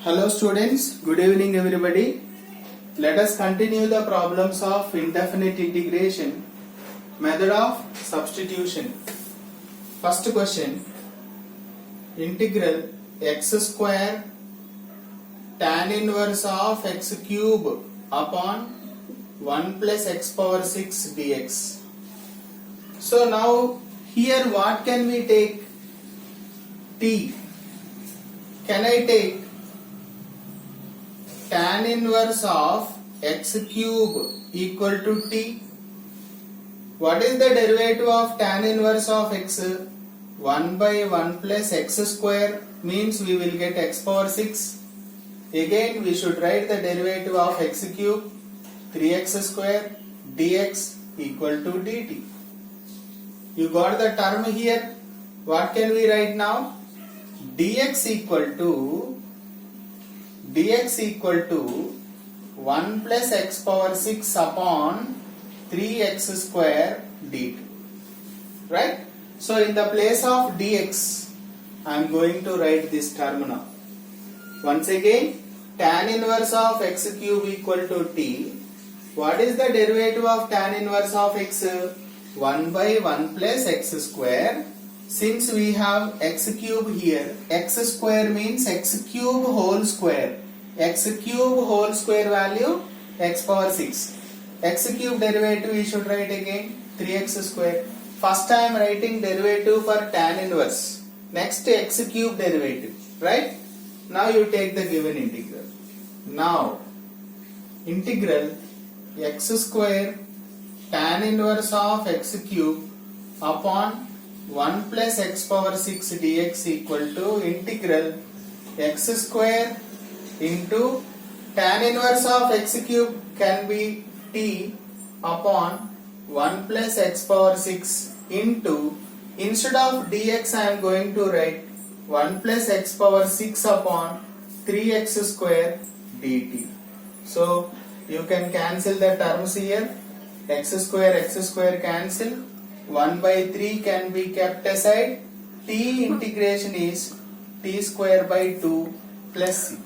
Hello students, good evening everybody. Let us continue the problems of indefinite integration, method of substitution. First question, integral x square tan inverse of x cube upon 1 plus x power 6 dx. So now here what can we take? T. Can I take tan inverse of x cube equal to t? What is the derivative of tan inverse of x? 1 by 1 plus x square means we will get x power 6. Again we should write the derivative of x cube 3x square dx equal to dt. You got the term here. What can we write now? dx equal to 1 plus x power 6 upon 3x square dt. Right? So in the place of dx, I am going to write this term now. Once again, tan inverse of x cube equal to t. What is the derivative of tan inverse of x? 1 by 1 plus x square. Since we have x cube here, x square means x cube whole square. X cube whole square value x power 6. X cube derivative we should write again 3x square. First I am writing derivative for tan inverse. Next x cube derivative. Right? Now you take the given integral. Now integral x square tan inverse of x cube upon 1 plus x power 6 dx equal to integral x square into tan inverse of x cube can be t upon 1 plus x power 6 into, instead of dx I am going to write 1 plus x power 6 upon 3x square dt. So you can cancel the terms here. X square cancel. 1 by 3 can be kept aside. T integration is t square by 2 plus c.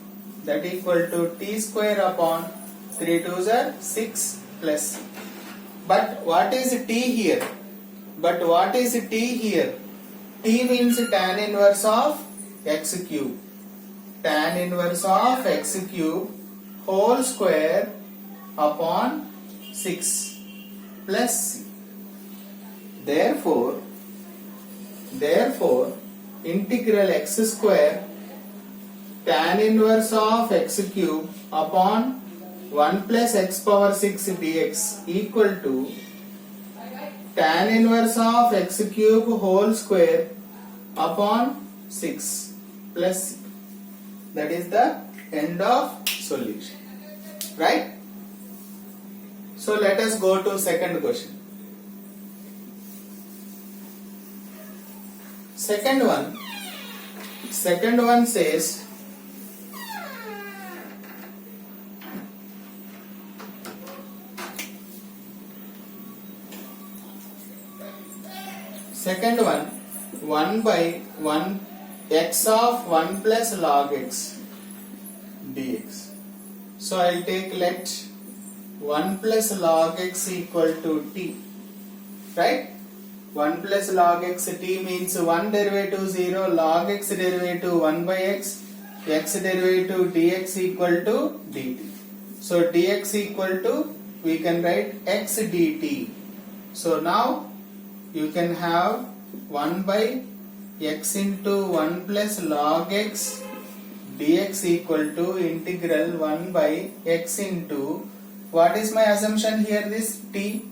That equal to t square upon 3 2s are 6 plus c. But what is t here? T means tan inverse of x cube. Tan inverse of x cube whole square upon 6 plus c. Therefore, integral x square tan inverse of x cube upon 1 plus x power 6 dx equal to tan inverse of x cube whole square upon 6 plus c. That is the end of solution. Right? So let us go to second question. Second one says second one 1 by 1 x of 1 plus log x dx. So I will take let 1 plus log x equal to t. Right? 1 plus log x t means 1 derivative 0, log x derivative 1 by x derivative dx equal to dt. So dx equal to, we can write x dt. So now you can have 1 by x into 1 plus log x dx equal to integral 1 by x into, what is my assumption here, this t.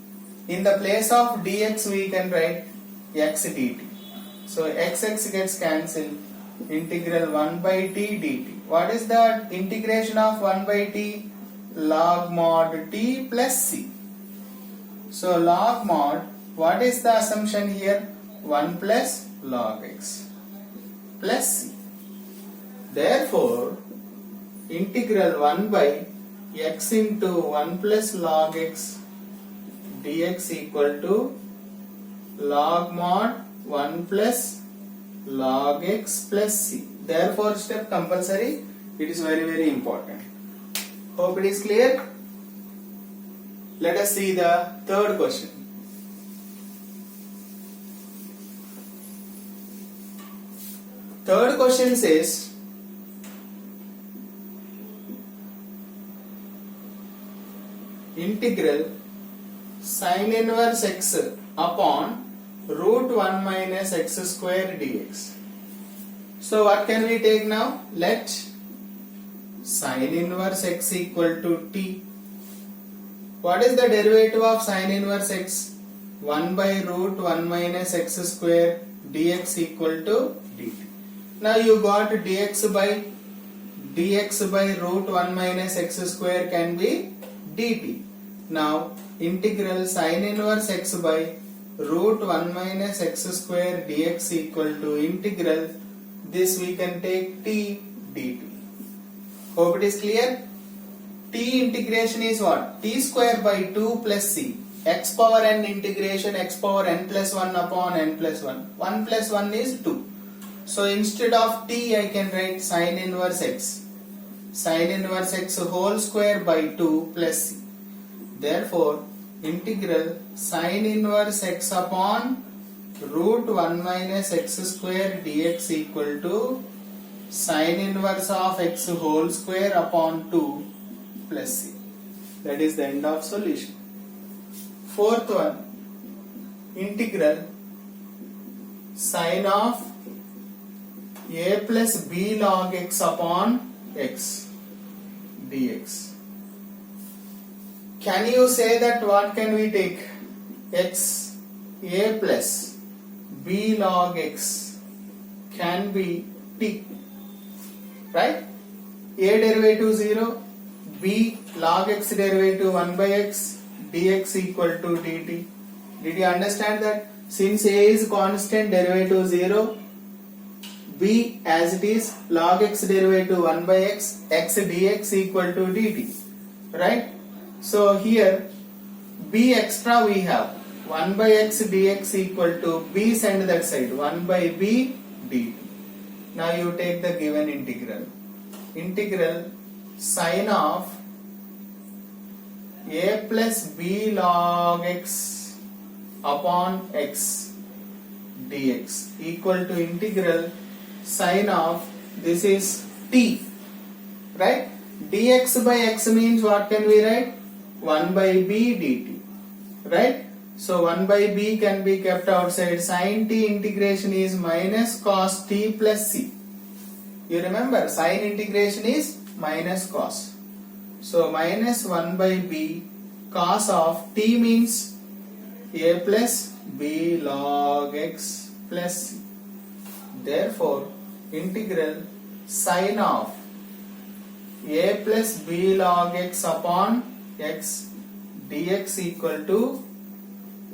In the place of dx we can write x dt. So x gets cancelled. Integral 1 by t dt. What is the integration of 1 by t? Log mod t plus c. So log mod, what is the assumption here? 1 plus log x plus c. Therefore, integral 1 by x into 1 plus log x dx equal to log mod 1 plus log x plus c. Therefore step compulsory, It is very important. Hope it is clear. Let us see the third question. Third question says, integral sin inverse x upon root 1 minus x square dx. So what can we take now? Let sin inverse x equal to t. What is the derivative of sin inverse x? 1 by root 1 minus x square dx equal to dt. Now you got dx by root 1 minus x square can be dt. Now integral sin inverse x by root 1 minus x square dx equal to integral, this we can take t dt. Hope it is clear. T integration is what? T square by 2 plus c. X power n integration x power n plus 1 upon n plus 1. 1 plus 1 is 2. So instead of t I can write sin inverse x. Sin inverse x whole square by 2 plus c. Therefore integral sin inverse x upon root 1 minus x square dx equal to sin inverse of x whole square upon 2 plus c. That is the end of solution. Fourth one, integral sin of a plus b log x upon x dx. Can you say that what can we take? X a plus b log x can be t, right? A derivative 0, b log x derivative 1 by x, dx equal to dt. Did you understand that? Since a is constant, derivative 0, b as it is, log x derivative 1 by x, x dx equal to dt, right? So here b extra we have 1 by x dx equal to b, send that side, 1 by b dt. Now you take the given integral. Integral sin of a plus b log x upon x dx equal to integral sin of, this is t, right? Dx by x means what can we write? 1 by b dt, right? So 1 by b can be kept outside. Sin t integration is minus cos t plus c. You remember, sin integration is minus cos. So minus 1 by b cos of t means a plus b log x plus c. Therefore integral sin of a plus b log x upon x dx equal to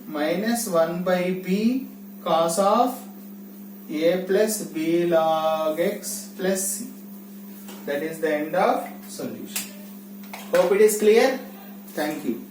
minus 1 by b cos of a plus b log x plus c. That is the end of solution. Hope it is clear. Thank you.